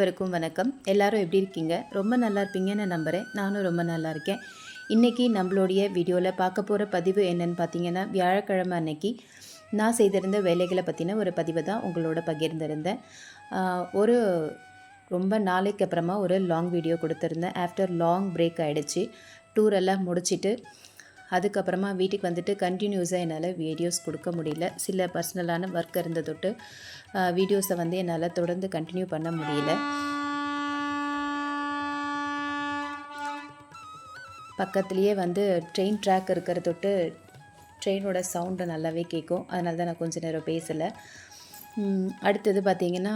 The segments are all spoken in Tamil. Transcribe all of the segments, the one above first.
அனைவருக்கும் வணக்கம். எல்லாரும் எப்படி இருக்கீங்க? ரொம்ப நல்லா இருப்பீங்கன்னு நம்புகிறேன். நானும் ரொம்ப நல்லா இருக்கேன். இன்றைக்கி நம்மளுடைய வீடியோவில் பார்க்க போகிற பதிவு என்னென்னு பார்த்தீங்கன்னா, வியாழக்கிழமை அன்னைக்கு நான் செய்திருந்த வேலைகளை பற்றின ஒரு பதிவை தான் உங்களோட பகிர்ந்திருந்தேன். ஒரு ரொம்ப நாளைக்கு அப்புறமா ஒரு லாங் வீடியோ கொடுத்துருந்தேன். ஆஃப்டர் லாங் பிரேக் ஆகிடுச்சு. டூர் எல்லாம் முடிச்சுட்டு அதுக்கப்புறமா வீட்டுக்கு வந்துட்டு கண்டினியூஸாக என்னால் வீடியோஸ் கொடுக்க முடியல. சில பர்சனலான ஒர்க் இருந்த தொட்டு வீடியோஸை வந்து என்னால் தொடர்ந்து கண்டினியூ பண்ண முடியல. பக்கத்துலேயே வந்து ட்ரெயின் ட்ராக் இருக்கிற தொட்டு ட்ரெயினோட சவுண்டு நல்லாவே கேட்கும். அதனால தான் நான் கொஞ்சம் நேரம் பேசலை. அடுத்தது பார்த்திங்கன்னா,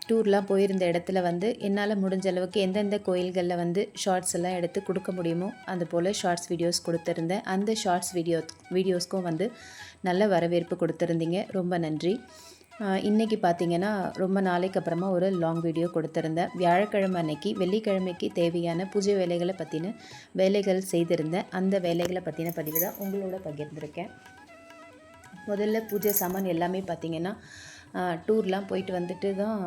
டூர்லாம் போயிருந்த இடத்துல வந்து என்னால் முடிஞ்ச அளவுக்கு எந்தெந்த கோயில்களில் வந்து ஷார்ட்ஸ் எல்லாம் எடுத்து கொடுக்க முடியுமோ அது போல் ஷார்ட்ஸ் வீடியோஸ் கொடுத்துருந்தேன். அந்த ஷார்ட்ஸ் வீடியோஸ்க்கும் வந்து நல்ல வரவேற்பு கொடுத்துருந்தீங்க. ரொம்ப நன்றி. இன்றைக்கி பார்த்திங்கன்னா, ரொம்ப நாளைக்கு அப்புறமா ஒரு லாங் வீடியோ கொடுத்துருந்தேன். வியாழக்கிழமை அன்னைக்கு வெள்ளிக்கிழமைக்கு தேவையான பூஜை வேலைகளை பற்றின வேலைகள் செய்திருந்தேன். அந்த வேலைகளை பற்றின பதிவு தான் உங்களோட பகிர்ந்திருக்கேன். முதல்ல பூஜை சாமான் எல்லாமே பார்த்திங்கன்னா, டூர்லாம் போயிட்டு வந்துட்டு தான்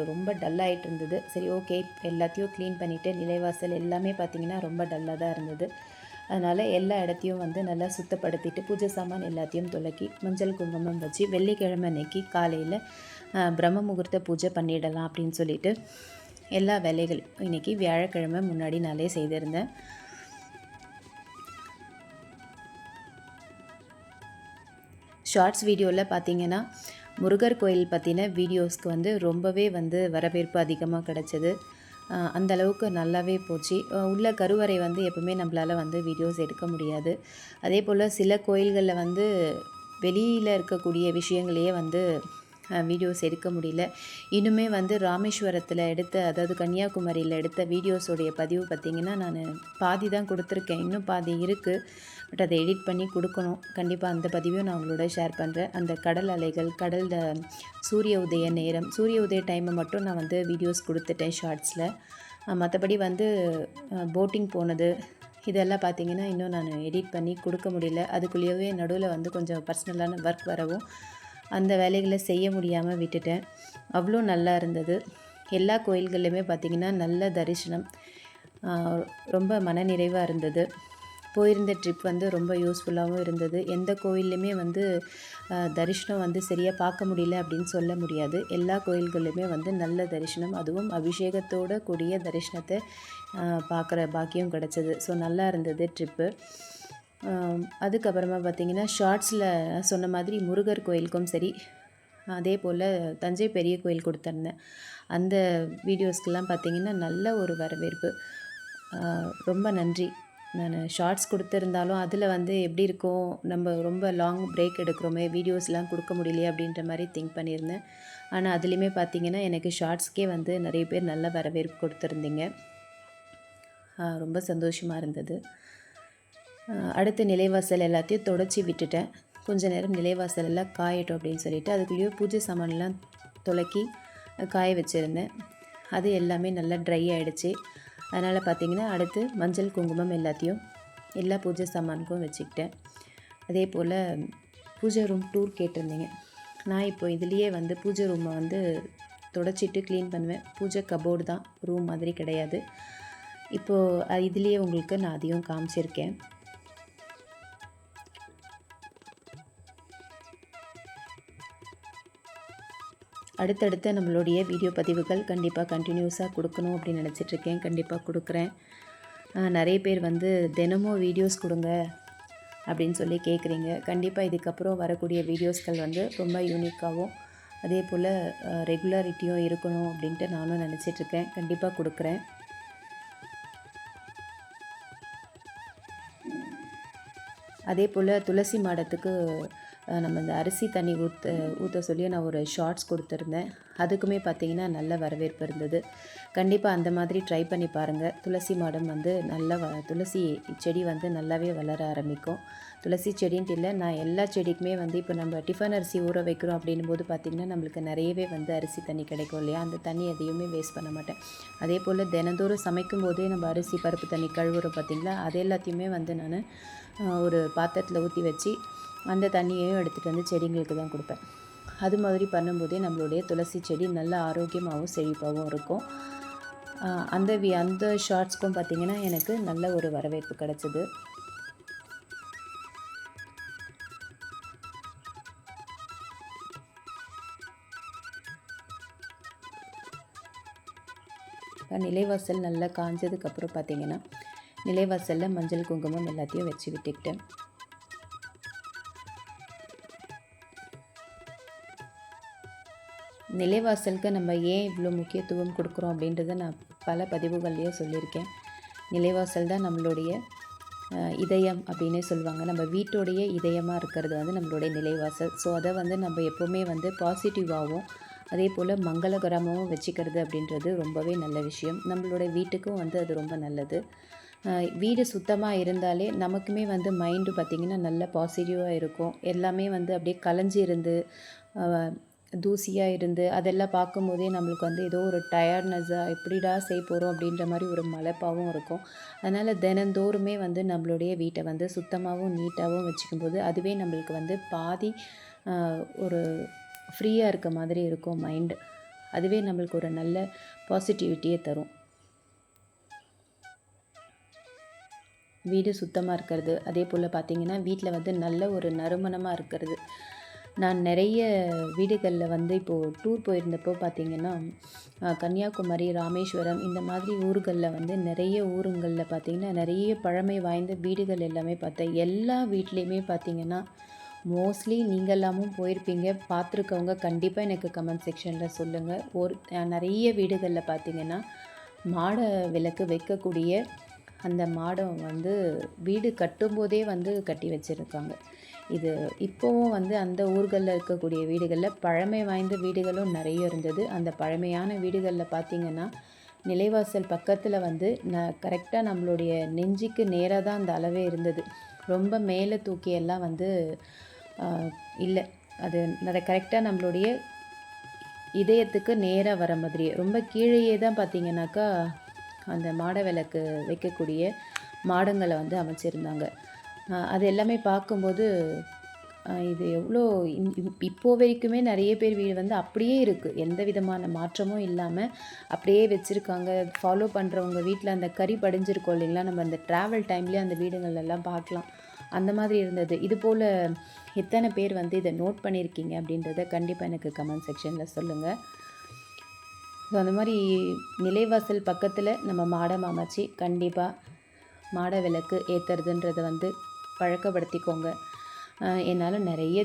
ரொம்ப டல்லாகிட்டு இருந்தது. சரி, ஓகே, எல்லாத்தையும் க்ளீன் பண்ணிவிட்டு நிலைவாசல் எல்லாமே பார்த்திங்கன்னா ரொம்ப டல்லாக தான் இருந்தது. அதனால் எல்லா இடத்தையும் வந்து நல்லா சுத்தப்படுத்திட்டு பூஜை சாமான் எல்லாத்தையும் துலக்கி மஞ்சள் குங்குமம் வச்சு வெள்ளிக்கிழமை அன்னைக்கு காலையில் பிரம்ம முகூர்த்த பூஜை பண்ணிடலாம் அப்படின்னு சொல்லிட்டு எல்லா வேலைகளும் இன்றைக்கி வியாழக்கிழமை முன்னாடி நாளே செய்திருந்தேன். ஷார்ட்ஸ் வீடியோவில் பார்த்திங்கன்னா, முருகர் கோயில் பற்றின வீடியோஸ்க்கு வந்து ரொம்பவே வந்து வரவேற்பு அதிகமாக கிடச்சிது. அந்தளவுக்கு நல்லாவே போச்சு. உள்ள கருவறை வந்து எப்பவுமே நம்மளால் வந்து வீடியோஸ் எடுக்க முடியாது. அதே போல் சில கோயில்களில் வந்து வெளியில் இருக்கக்கூடிய விஷயங்களையே வந்து வீடியோஸ் எடுக்க முடியல. இன்னுமே வந்து ராமேஸ்வரத்தில் எடுத்த, அதாவது கன்னியாகுமரியில் எடுத்த வீடியோஸோடைய பதிவு பார்த்திங்கன்னா, நான் பாதி தான் கொடுத்துருக்கேன். இன்னும் பாதி இருக்குது. பட் அதை எடிட் பண்ணி கொடுக்கணும். கண்டிப்பாக அந்த பதிவையும் நான் உங்களோட ஷேர் பண்ணுறேன். அந்த கடல் அலைகள், சூரிய உதய நேரம், சூரிய உதய டைமை மட்டும் நான் வந்து வீடியோஸ் கொடுத்துட்டேன் ஷார்ட்ஸில். மற்றபடி வந்து போட்டிங் போனது இதெல்லாம் பார்த்திங்கன்னா இன்னும் நான் எடிட் பண்ணி கொடுக்க முடியல. அதுக்குள்ளேயே நடுவில் வந்து கொஞ்சம் பர்சனலான ஒர்க் வரவும் அந்த வேலைகளை செய்ய முடியாமல் விட்டுட்டேன். அவ்வளோ நல்லா இருந்தது. எல்லா கோயில்கள்லையுமே பார்த்திங்கன்னா நல்ல தரிசனம், ரொம்ப மனநிறைவாக இருந்தது. போயிருந்த ட்ரிப் வந்து ரொம்ப யூஸ்ஃபுல்லாகவும் இருந்தது. எந்த கோயில்லையுமே வந்து தரிசனம் வந்து சரியாக பார்க்க முடியல அப்படின்னு சொல்ல முடியாது. எல்லா கோயில்கள்லையுமே வந்து நல்ல தரிசனம், அதுவும் அபிஷேகத்தோடு கூடிய தரிசனத்தை பார்க்குற பாக்கியம் கிடச்சிது. ஸோ நல்லா இருந்தது ட்ரிப்பு. அதுக்கப்புறமா பார்த்திங்கன்னா, ஷார்ட்ஸில் சொன்ன மாதிரி முருகர் கோயிலுக்கும் சரி, அதே போல் தஞ்சை பெரிய கோயில் கொடுத்துருந்தேன். அந்த வீடியோஸ்க்கெல்லாம் பார்த்திங்கன்னா நல்ல ஒரு வரவேற்பு. ரொம்ப நன்றி. நான் ஷார்ட்ஸ் கொடுத்துருந்தாலும் அதில் வந்து எப்படி இருக்கும், நம்ம ரொம்ப லாங் பிரேக் எடுக்கிறோமே, வீடியோஸ்லாம் கொடுக்க முடியலையே அப்படின்ற மாதிரி திங்க் பண்ணியிருந்தேன். ஆனால் அதுலேயுமே பார்த்திங்கன்னா எனக்கு ஷார்ட்ஸ்க்கே வந்து நிறைய பேர் நல்ல வரவேற்பு கொடுத்துருந்தீங்க. ரொம்ப சந்தோஷமாக இருந்தது. அடுத்து நிலைவாசல் எல்லாத்தையும் தொடச்சி விட்டுட்டேன். கொஞ்சம் நேரம் நிலைவாசல் எல்லாம் காயட்டும் அப்படின்னு சொல்லிவிட்டு அதுக்குள்ளேயே பூஜை சாமான்லாம் துலக்கி காய வச்சுருந்தேன். அது எல்லாமே நல்லா ட்ரை ஆகிடுச்சு. அதனால் பார்த்திங்கன்னா அடுத்து மஞ்சள் குங்குமம் எல்லாத்தையும் எல்லா பூஜை சாமானுக்கும் வச்சுக்கிட்டேன். அதே போல் பூஜை ரூம் டூர் கேட்டிருந்தீங்க. நான் இப்போ இதுலேயே வந்து பூஜை ரூமை வந்து தொடச்சிட்டு க்ளீன் பண்ணுவேன். பூஜை கபோர்டு தான், ரூம் மாதிரி கிடையாது. இப்போது இதுலேயே உங்களுக்கு நான் அதையும் காமிச்சிருக்கேன். அடுத்தடுத்த நம்மளுடைய வீடியோ பதிவுகள் கண்டிப்பாக கண்டினியூஸாக கொடுக்கணும் அப்படின்னு நினச்சிட்ருக்கேன். கண்டிப்பாக கொடுக்குறேன். நிறைய பேர் வந்து தினமும் வீடியோஸ் கொடுங்க அப்படின்னு சொல்லி கேட்குறீங்க. கண்டிப்பாக இதுக்கப்புறம் வரக்கூடிய வீடியோஸ்கள் வந்து ரொம்ப யூனிக்காகவும் அதே போல் ரெகுலாரிட்டியும் இருக்கணும் அப்படின்ட்டு நானும் நினச்சிட்ருக்கேன். கண்டிப்பாக கொடுக்குறேன். அதே போல் துளசி மாடத்துக்கு நம்ம இந்த அரிசி தண்ணி ஊற்ற சொல்லி நான் ஒரு ஷார்ட்ஸ் கொடுத்துருந்தேன். அதுக்குமே பார்த்திங்கன்னா நல்ல வரவேற்பு இருந்தது. கண்டிப்பாக அந்த மாதிரி ட்ரை பண்ணி பாருங்கள். துளசி மாடம் வந்து துளசி செடி வந்து நல்லாவே வளர ஆரம்பிக்கும். துளசி செடின்ட்டு இல்லை, நான் எல்லா செடிக்குமே வந்து இப்போ நம்ம டிஃபன் அரிசி ஊற வைக்கிறோம் அப்படின்னும் போது பார்த்திங்கன்னா நம்மளுக்கு நிறையவே வந்து அரிசி தண்ணி கிடைக்கும் இல்லையா, அந்த தண்ணி எதையுமே வேஸ்ட் பண்ண மாட்டேன். அதே போல் தினந்தோறும் சமைக்கும் போதே நம்ம அரிசி பருப்பு தண்ணி கழுவுறோம் பார்த்திங்களா, அது எல்லாத்தையுமே வந்து நான் ஒரு பாத்திரத்தில் ஊற்றி வச்சு அந்த தண்ணியையும் எடுத்துகிட்டு வந்து செடிங்களுக்கு தான் கொடுப்பேன். அது மாதிரி பண்ணும்போதே நம்மளுடைய துளசி செடி நல்ல ஆரோக்கியமாகவும் செழிப்பாகவும் இருக்கும். அந்த ஷார்ட்ஸ்க்கும் பார்த்திங்கன்னா எனக்கு நல்ல ஒரு வரவேற்பு கிடச்சிது. நிலைவாசல் நல்லா காஞ்சதுக்கப்புறம் பார்த்திங்கன்னா நிலைவாசலில் மஞ்சள் குங்குமம் எல்லாத்தையும் வச்சு விட்டுக்கிட்டேன். நிலைவாசலுக்கு நம்ம ஏன் இவ்வளோ முக்கியத்துவம் கொடுக்குறோம் அப்படின்றத நான் பல பதிவுகள்லேயே சொல்லியிருக்கேன். நிலைவாசல் தான் நம்மளுடைய இதயம் அப்படின்னே சொல்லுவாங்க. நம்ம வீட்டோடைய இதயமாக இருக்கிறது வந்து நம்மளுடைய நிலைவாசல். ஸோ அதை வந்து நம்ம எப்போவுமே வந்து பாசிட்டிவாகவும் அதே போல் மங்களகரமாகவும் வச்சுக்கிறது அப்படின்றது ரொம்பவே நல்ல விஷயம். நம்மளுடைய வீட்டுக்கும் வந்து அது ரொம்ப நல்லது. வீடு சுத்தமாக இருந்தாலே நமக்குமே வந்து மைண்டு பார்த்திங்கன்னா நல்ல பாசிட்டிவாக இருக்கும். எல்லாமே வந்து அப்படியே கலைஞ்சி இருந்து தூசியாக இருந்து அதெல்லாம் பார்க்கும்போதே நம்மளுக்கு வந்து ஏதோ ஒரு டயர்ட்னஸ்ஸாக எப்படிடா செய்ய போகிறோம் அப்படின்ற மாதிரி ஒரு மலைப்பாகவும் இருக்கும். அதனால் தினந்தோறுமே வந்து நம்மளுடைய வீட்டை வந்து சுத்தமாகவும் நீட்டாகவும் வச்சுக்கும்போது அதுவே நம்மளுக்கு வந்து பாதி ஒரு ஃப்ரீயாக இருக்க மாதிரி இருக்கும் மைண்டு. அதுவே நம்மளுக்கு ஒரு நல்ல பாசிட்டிவிட்டியை தரும். வீடு சுத்தமாக இருக்கிறது, அதே போல் பார்த்திங்கன்னா வீட்டில் வந்து நல்ல ஒரு நறுமணமாக இருக்கிறது. நான் நிறைய வீடுகளில் வந்து இப்போது டூர் போயிருந்தப்போ பார்த்திங்கன்னா கன்னியாகுமரி, ராமேஸ்வரம் இந்த மாதிரி ஊர்களில் வந்து நிறைய ஊருங்களில் பார்த்திங்கன்னா நிறைய பழமை வாய்ந்த வீடுகள் எல்லாமே பார்த்தேன். எல்லா வீட்லேயுமே பார்த்திங்கன்னா மோஸ்ட்லி நீங்கள் எல்லாமும் போயிருப்பீங்க, பார்த்துருக்கவங்க கண்டிப்பாக எனக்கு கமெண்ட் செக்ஷனில் சொல்லுங்கள். நிறைய வீடுகளில் பார்த்திங்கன்னா மாட விளக்கு வைக்கக்கூடிய அந்த மாடம் வந்து வீடு கட்டும்போதே வந்து கட்டி வச்சுருக்காங்க. இது இப்போவும் வந்து அந்த ஊர்களில் இருக்கக்கூடிய வீடுகளில் பழமை வாய்ந்த வீடுகளும் நிறைய இருந்தது. அந்த பழமையான வீடுகளில் பார்த்திங்கன்னா நிலைவாசல் பக்கத்தில் வந்து கரெக்டாக நம்மளுடைய நெஞ்சுக்கு நேராக தான் அந்த அளவே இருந்தது. ரொம்ப மேலே தூக்கியெல்லாம் வந்து இல்லை, அது கரெக்டாக நம்மளுடைய இதயத்துக்கு நேராக வர மாதிரியே ரொம்ப கீழேயே தான் பார்த்திங்கனாக்கா அந்த மாட விளக்கு வைக்கக்கூடிய மாடங்களை வந்து அமைச்சிருந்தாங்க. அது எல்லாமே பார்க்கும்போது இது எவ்வளோ இப்போ வரைக்குமே நிறைய பேர் வீடு வந்து அப்படியே இருக்குது, எந்த விதமான மாற்றமும் இல்லாமல் அப்படியே வச்சுருக்காங்க. ஃபாலோ பண்ணுறவங்க வீட்டில் அந்த கறி படிஞ்சிருக்கோம் இல்லைங்களா, நம்ம அந்த ட்ராவல் டைம்லேயே அந்த வீடுங்களெல்லாம் பார்க்கலாம். அந்த மாதிரி இருந்தது. இதுபோல் எத்தனை பேர் வந்து இதை நோட் பண்ணியிருக்கீங்க அப்படின்றத கண்டிப்பாக எனக்கு கமெண்ட் செக்ஷனில் சொல்லுங்கள். ஸோ அந்த மாதிரி நிலைவாசல் பக்கத்தில் நம்ம மாடம் அமைச்சு கண்டிப்பாக மாட விளக்கு ஏற்றுறதுன்றதை வந்து பழக்கப்படுத்திக்கோங்க. என்னால் நிறைய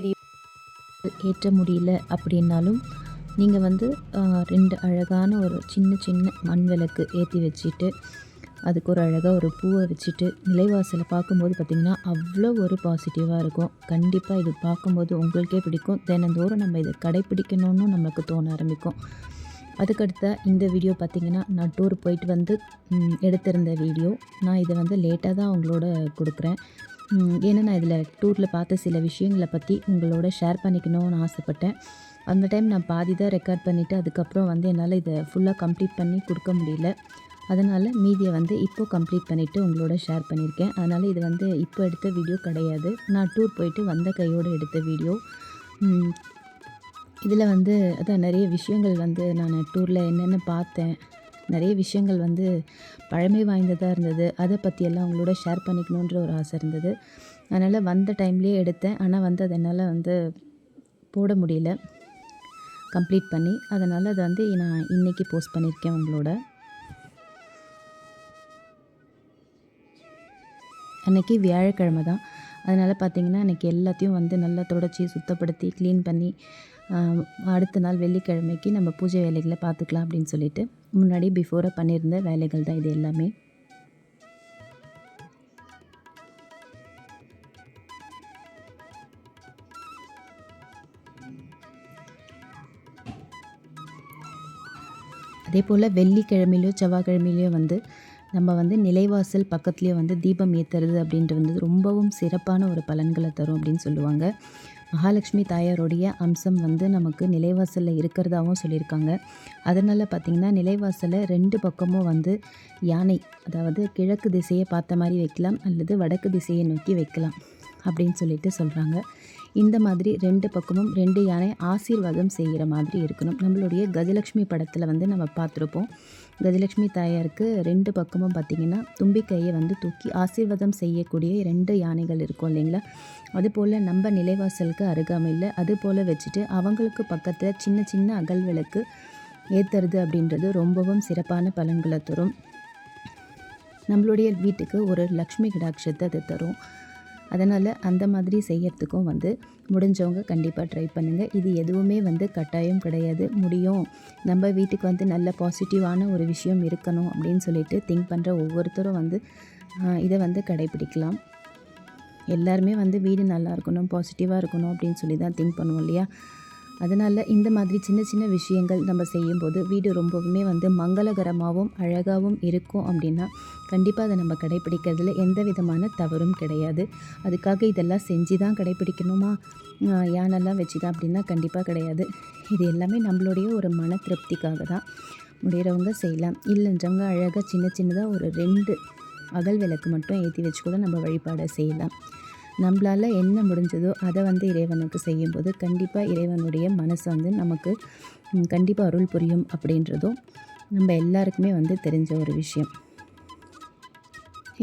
ஏற்ற முடியல அப்படின்னாலும் நீங்கள் வந்து 2 அழகான ஒரு சின்ன மண் விளக்கு ஏற்றி வச்சுட்டு அதுக்கு ஒரு அழகாக ஒரு பூவை வச்சுட்டு நிலைவாசலை பார்க்கும்போது பார்த்திங்கன்னா அவ்வளோ ஒரு பாசிட்டிவாக இருக்கும். கண்டிப்பாக இது பார்க்கும்போது உங்களுக்கே பிடிக்கும். தினந்தோறும் நம்ம இதை கடைப்பிடிக்கணும்னு நமக்கு தோண ஆரம்பிக்கும். அதுக்கடுத்த இந்த வீடியோ பார்த்திங்கன்னா நான் டூர் போயிட்டு வந்து எடுத்திருந்த வீடியோ. நான் இதை வந்து லேட்டாக தான் உங்களோட கொடுக்குறேன். ஏன்னா நான் இதில் டூரில் பார்த்த சில விஷயங்களை பற்றி உங்களோட ஷேர் பண்ணிக்கணும்னு ஆசைப்பட்டேன். அந்த டைம் நான் பாதி தான் ரெக்கார்ட் பண்ணிவிட்டு அதுக்கப்புறம் வந்து என்னால் இதை ஃபுல்லாக கம்ப்ளீட் பண்ணி கொடுக்க முடியல. அதனால் மீதியை வந்து இப்போது கம்ப்ளீட் பண்ணிவிட்டு உங்களோட ஷேர் பண்ணியிருக்கேன். அதனால் இது வந்து இப்போ எடுத்த வீடியோ கிடையாது, நான் டூர் போயிட்டு வந்த கையோடு எடுத்த வீடியோ. இதில் வந்து அதான் நிறைய விஷயங்கள் வந்து நான் டூரில் என்னென்ன பார்த்தேன், நிறைய விஷயங்கள் வந்து பழமை வாய்ந்ததாக இருந்தது. அதை பற்றியெல்லாம் உங்களோட ஷேர் பண்ணிக்கணுன்ற ஒரு ஆசை இருந்தது. அதனால் வந்த டைம்லேயே எடுத்தேன். ஆனால் வந்து அதை என்னால் வந்து போட முடியல கம்ப்ளீட் பண்ணி. அதனால் அதை வந்து நான் இன்றைக்கி போஸ்ட் பண்ணியிருக்கேன் உங்களோட. அன்றைக்கி வியாழக்கிழமை தான். அதனால் பார்த்திங்கன்னா அன்றைக்கி எல்லாத்தையும் வந்து நல்லா தொடச்சி சுத்தப்படுத்தி க்ளீன் பண்ணி அடுத்த நாள் வெள்ளிக்கிழமைக்கு நம்ம பூஜை வேலைகளை பார்த்துக்கலாம் அப்படின்னு சொல்லிட்டு முன்னாடி பிஃபோராக பண்ணியிருந்த வேலைகள் தான் இது எல்லாமே. அதே போல் வெள்ளிக்கிழமையிலையோ செவ்வாய்க்கிழமையிலையோ வந்து நம்ம வந்து நிலைவாசல் பக்கத்துலேயே வந்து தீபம் ஏற்றுறது அப்படின்றது வந்து ரொம்பவும் சிறப்பான ஒரு பலன்களை தரும் அப்படின்னு சொல்லுவாங்க. மகாலட்சுமி தாயாருடைய அம்சம் வந்து நமக்கு நிலைவாசலில் இருக்கிறதாகவும் சொல்லியிருக்காங்க. அதனால் பார்த்திங்கன்னா நிலைவாசலை 2 பக்கமும் வந்து யானை, அதாவது கிழக்கு திசையை பார்த்த மாதிரி வைக்கலாம் அல்லது வடக்கு திசையை நோக்கி வைக்கலாம் அப்படின்னு சொல்லிட்டு சொல்கிறாங்க. இந்த மாதிரி 2 பக்கமும் 2 யானை ஆசீர்வாதம் செய்கிற மாதிரி இருக்கணும். நம்மளுடைய கஜலட்சுமி படத்தில் வந்து நம்ம பார்த்துருப்போம். கஜலட்சுமி தாயாருக்கு 2 பக்கமும் பார்த்திங்கன்னா தும்பிக்கையை வந்து தூக்கி ஆசீர்வாதம் செய்யக்கூடிய 2 யானைகள் இருக்கும் இல்லைங்களா? அதுபோல் நம்ம நிலைவாசலுக்கு அருகாமையில் அதுபோல் வச்சுட்டு அவங்களுக்கு பக்கத்தில் சின்ன சின்ன அகல் விளக்கு ஏற்றுறது அப்படின்றது ரொம்பவும் சிறப்பான பலன்களை தரும். நம்மளுடைய வீட்டுக்கு ஒரு லக்ஷ்மி கடாட்சத்தை அது தரும். அதனால் அந்த மாதிரி செய்யறதுக்கும் வந்து முடிஞ்சவங்க கண்டிப்பாக ட்ரை பண்ணுங்கள். இது எதுவுமே வந்து கட்டாயம் கிடையாது. முடியும், நம்ம வீட்டுக்கு வந்து நல்ல பாசிட்டிவான ஒரு விஷயம் இருக்கணும் அப்படின்னு சொல்லிட்டு திங்க் பண்ணுற ஒவ்வொருத்தரும் வந்து இதை வந்து கடைப்பிடிக்கலாம். எல்லாருமே வந்து வீடு நல்லா இருக்கணும், பாசிட்டிவாக இருக்கணும் அப்படின்னு சொல்லி தான் திங்க் பண்ணுவோம் இல்லையா? அதனால் இந்த மாதிரி சின்ன சின்ன விஷயங்கள் நம்ம செய்யும்போது வீடு ரொம்பவுமே வந்து மங்களகரமாகவும் அழகாகவும் இருக்கும். அப்படின்னா கண்டிப்பாக அதை நம்ம கடைப்பிடிக்கிறதுல எந்த விதமான தவறும் கிடையாது. அதுக்காக இதெல்லாம் செஞ்சு தான் கடைப்பிடிக்கணுமா, யானெல்லாம் வச்சு தான் அப்படின்னா கண்டிப்பாக கிடையாது. இது எல்லாமே நம்மளுடைய ஒரு மன திருப்திக்காக தான். முடிகிறவங்க செய்யலாம். இல்லைன்றவங்க அழகாக சின்ன சின்னதாக ஒரு 2 அகல் விளக்கு மட்டும் ஏற்றி வச்சு கூட நம்ம வழிபாடை செய்யலாம். நம்மளால் என்ன முடிஞ்சதோ அதை வந்து இறைவனுக்கு செய்யும்போது கண்டிப்பாக இறைவனுடைய மனசு வந்து நமக்கு கண்டிப்பாக அருள் புரியும் அப்படின்றதும் நம்ம எல்லாருக்குமே வந்து தெரிஞ்ச ஒரு விஷயம்.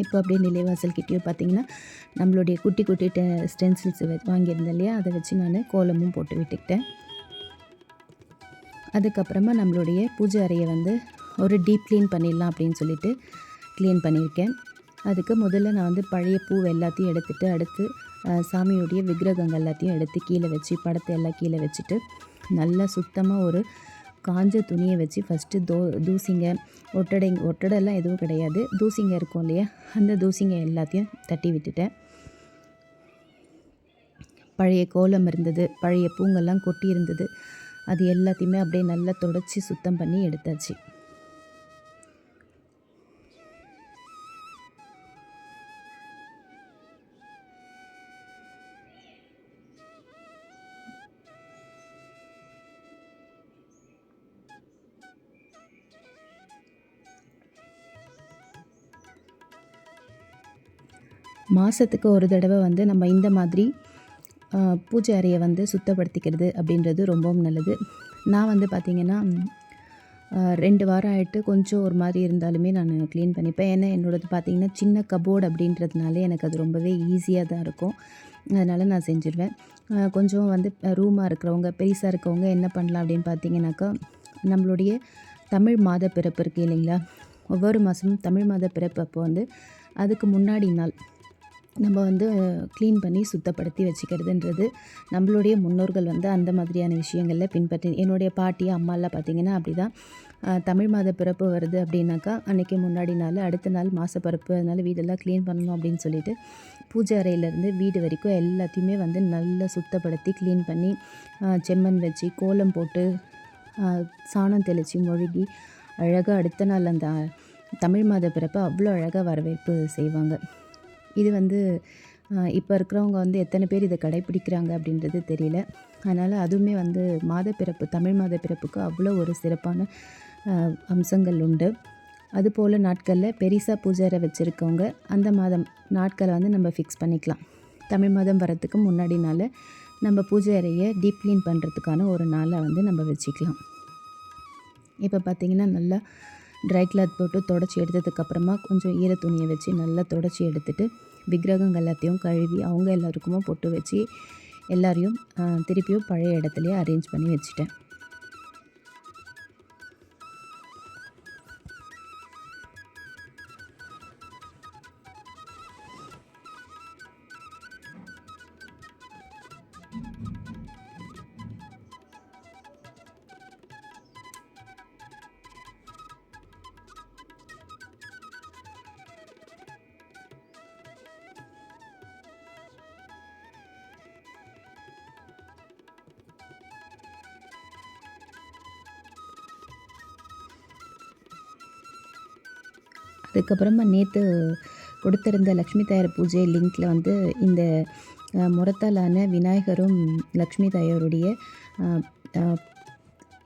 இப்போ அப்படியே நிலைவாசல் கிட்டேயும் பார்த்திங்கன்னா நம்மளுடைய குட்டி குட்டி ஸ்டென்சில்ஸ் வாங்கியிருந்தேன் இல்லையா, அதை வச்சு நான் கோலமும் போட்டு விட்டுக்கிட்டேன். அதுக்கப்புறமா நம்மளுடைய பூஜை அறையை வந்து ஒரு டீப் க்ளீன் பண்ணிடலாம் அப்படின்னு சொல்லிட்டு க்ளீன் பண்ணியிருக்கேன். அதுக்கு முதல்ல நான் வந்து பழைய பூ எல்லாத்தையும் எடுத்துகிட்டு அடுத்து சாமியுடைய விக்கிரகங்கள் எல்லாத்தையும் எடுத்து கீழே வச்சு படத்தை எல்லாம் கீழே வச்சுட்டு நல்லா சுத்தமாக ஒரு காஞ்ச துணியை வச்சு ஃபஸ்ட்டு தூசிங்க ஒட்டடைலாம் எதுவும் கிடையாது, தூசிங்க இருக்கும் இல்லையா, அந்த தூசிங்க எல்லாத்தையும் தட்டி விட்டுட்டேன். பழைய கோலம் இருந்தது, பழைய பூங்கெல்லாம் கொட்டி இருந்தது, அது எல்லாத்தையுமே அப்படியே நல்லா தொடச்சி சுத்தம் பண்ணி எடுத்தாச்சு. மாதத்துக்கு ஒரு தடவை வந்து நம்ம இந்த மாதிரி பூஜை அறையை வந்து சுத்தப்படுத்திக்கிறது அப்படின்றது ரொம்பவும் நல்லது. நான் வந்து பார்த்திங்கன்னா 2 வாரம் ஆகிட்டு கொஞ்சம் ஒரு மாதிரி இருந்தாலுமே நான் க்ளீன் பண்ணிப்பேன். ஏன்னா என்னோடது பார்த்திங்கன்னா சின்ன கபோர்டு அப்படின்றதுனால எனக்கு அது ரொம்பவே ஈஸியாக தான் இருக்கும். அதனால் நான் செஞ்சுருவேன். கொஞ்சம் வந்து ரூமாக இருக்கிறவங்க பெருசாக இருக்கவங்க என்ன பண்ணலாம் அப்படின்னு பார்த்திங்கனாக்கா, நம்மளுடைய தமிழ் மாத பிறப்பு இருக்குது இல்லைங்களா, ஒவ்வொரு மாதமும் தமிழ் மாத பிறப்பு அப்போ வந்து அதுக்கு முன்னாடி நாள் நம்ம வந்து க்ளீன் பண்ணி சுத்தப்படுத்தி வச்சுக்கிறதுன்றது நம்மளுடைய முன்னோர்கள் வந்து அந்த மாதிரியான விஷயங்களில் பின்பற்றி, என்னுடைய பாட்டி அம்மாலாம் பார்த்திங்கன்னா அப்படி தான். தமிழ் மாத பிறப்பு வருது அப்படின்னாக்கா அன்றைக்கி முன்னாடி நாள் அடுத்த நாள் மாதப்பிறப்பு, அதனால் வீடெல்லாம் க்ளீன் பண்ணணும் அப்படின்னு சொல்லிட்டு பூஜை அறையிலேருந்து வீடு வரைக்கும் எல்லாத்தையுமே வந்து நல்லா சுத்தப்படுத்தி க்ளீன் பண்ணி செம்மண் வச்சு கோலம் போட்டு சாணம் தெளித்து மொழுகி அழகாக அடுத்த நாள் அந்த தமிழ் மாத பிறப்பை அவ்வளோ அழகாக வரவேற்பு செய்வாங்க. இது வந்து இப்போ இருக்கிறவங்க வந்து எத்தனை பேர் இதை கடைப்பிடிக்கிறாங்க அப்படின்றது தெரியல. அதனால் அதுவுமே வந்து மாதப்பிறப்பு தமிழ் மாத பிறப்புக்கு அவ்வளோ ஒரு சிறப்பான அம்சங்கள் உண்டு. அதுபோல் நாட்களில் பெரிசா பூஜை அறை வச்சுருக்கவங்க அந்த மாதம் நாட்களை வந்து நம்ம ஃபிக்ஸ் பண்ணிக்கலாம். தமிழ் மாதம் வரத்துக்கு முன்னாடி நாள் நம்ம பூஜை அறையை டீப் க்ளீன் பண்ணுறதுக்கான ஒரு நாளை வந்து நம்ம வச்சுக்கலாம். இப்போ பார்த்திங்கன்னா நல்லா ட்ரை கிளாத் போட்டு தொடச்சி எடுத்ததுக்கப்புறமா கொஞ்சம் ஈர துணியை வச்சு நல்லா தொடச்சி எடுத்துகிட்டு விக்கிரகங்கள் எல்லாத்தையும் கழுவி அவங்க எல்லாருக்குமே பொட்டு வச்சு எல்லாரையும் திருப்பியும் பழைய இடத்துலையே அரேஞ்ச் பண்ணி வச்சுட்டேன். அதுக்கப்புறமா நேற்று கொடுத்துருந்த லக்ஷ்மி தாயார் பூஜை லிங்க்கில் வந்து இந்த முறத்தாலான விநாயகரும் லக்ஷ்மி தாயாருடைய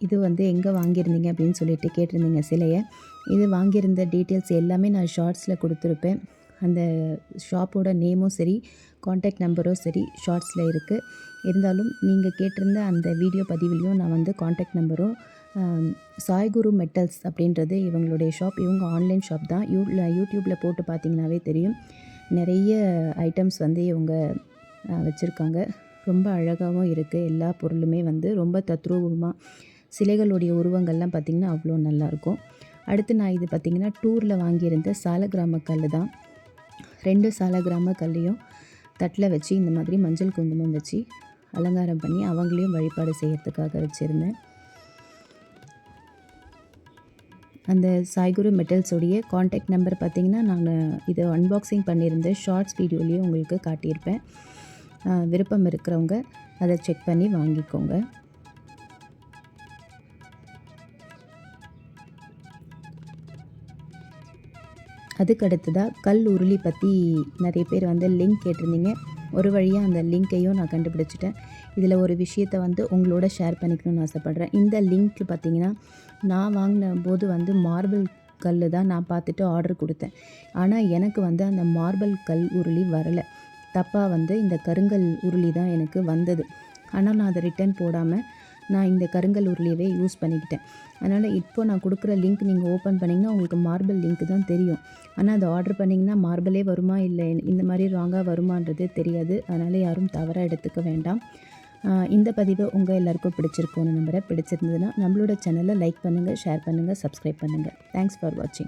இது வந்து எங்கே வாங்கியிருந்தீங்க அப்படின்னு சொல்லிட்டு கேட்டிருந்தீங்க சிலையை. இது வாங்கியிருந்த டீட்டெயில்ஸ் எல்லாமே நான் ஷார்ட்ஸில் கொடுத்துருப்பேன். அந்த ஷாப்போட நேமும் சரி, காண்டாக்ட் நம்பரும் சரி ஷார்ட்ஸில் இருக்குது. இருந்தாலும் நீங்கள் கேட்டிருந்த அந்த வீடியோ பதிவிலையும் நான் வந்து காண்டாக்ட் நம்பரும் சாய்குரு மெட்டல்ஸ் அப்படின்றது இவங்களுடைய ஷாப். இவங்க ஆன்லைன் ஷாப் தான். யூடியூப்பில் போட்டு பார்த்தீங்கன்னாவே தெரியும். நிறைய ஐட்டம்ஸ் வந்து இவங்க வச்சுருக்காங்க. ரொம்ப அழகாகவும் இருக்குது. எல்லா பொருளுமே வந்து ரொம்ப தத்ரூபமாக சிலைகளுடைய உருவங்கள்லாம் பார்த்திங்கன்னா அவ்வளோ நல்லாயிருக்கும். அடுத்து நான் இது பார்த்திங்கன்னா டூரில் வாங்கியிருந்த சாலக்கிராம கல் தான். 2 சாலக்கிராம கல்லையும் தட்டில் வச்சு இந்த மாதிரி மஞ்சள் குங்குமம் வச்சு அலங்காரம் பண்ணி அவங்களையும் வழிபாடு செய்கிறதுக்காக வச்சுருந்தேன். அந்த சாய்குரு மெட்டல்ஸோடைய காண்டாக்ட் நம்பர் பார்த்திங்கன்னா நான் இதை அன்பாக்சிங் பண்ணியிருந்த ஷார்ட்ஸ் வீடியோலேயே உங்களுக்கு காட்டியிருப்பேன். விருப்பம் இருக்கிறவங்க அதை செக் பண்ணி வாங்கிக்கோங்க. அதுக்கு அடுத்ததாக கல் உருளி பற்றி நிறைய பேர் வந்து லிங்க் கேட்டிருந்தீங்க. ஒரு வழியாக அந்த லிங்க்கையும் நான் கண்டுபிடிச்சிட்டேன். இதில் ஒரு விஷயத்தை வந்து உங்களோட ஷேர் பண்ணிக்கணும்னு ஆசைப்பட்றேன். இந்த லிங்க் பார்த்திங்கன்னா நான் வாங்கின போது வந்து மார்பிள் கல் தான் நான் பார்த்துட்டு ஆர்டர் கொடுத்தேன். ஆனால் எனக்கு வந்து அந்த மார்பிள் கல் உருளி வரலை. தப்பாக வந்து இந்த கருங்கல் உருளி தான் எனக்கு வந்தது. ஆனால் நான் அதை ரிட்டன் போடாமல் நான் இந்த கருங்கல் உருளியவே யூஸ் பண்ணிக்கிட்டேன். அதனால் இப்போ நான் கொடுக்குற லிங்க் நீங்கள் ஓப்பன் பண்ணிங்கன்னா உங்களுக்கு மார்பிள் லிங்க் தான் தெரியும். ஆனால் அதை ஆர்டர் பண்ணிங்கன்னா மார்பிளே வருமா இல்லை இந்த மாதிரி ராங்காக வருமானது தெரியாது. அதனால் யாரும் தவறாக எடுத்துக்க வேண்டாம். இந்த பதிவு உங்கள் எல்லாருக்கும் பிடிச்சிருக்கும்னு நம்புகிறேன். பிடிச்சிருந்ததுன்னா நம்மளோட சேனலை லைக் பண்ணுங்கள், ஷேர் பண்ணுங்கள், சப்ஸ்கிரைப் பண்ணுங்கள். தேங்க்ஸ் ஃபார் வாட்சிங்.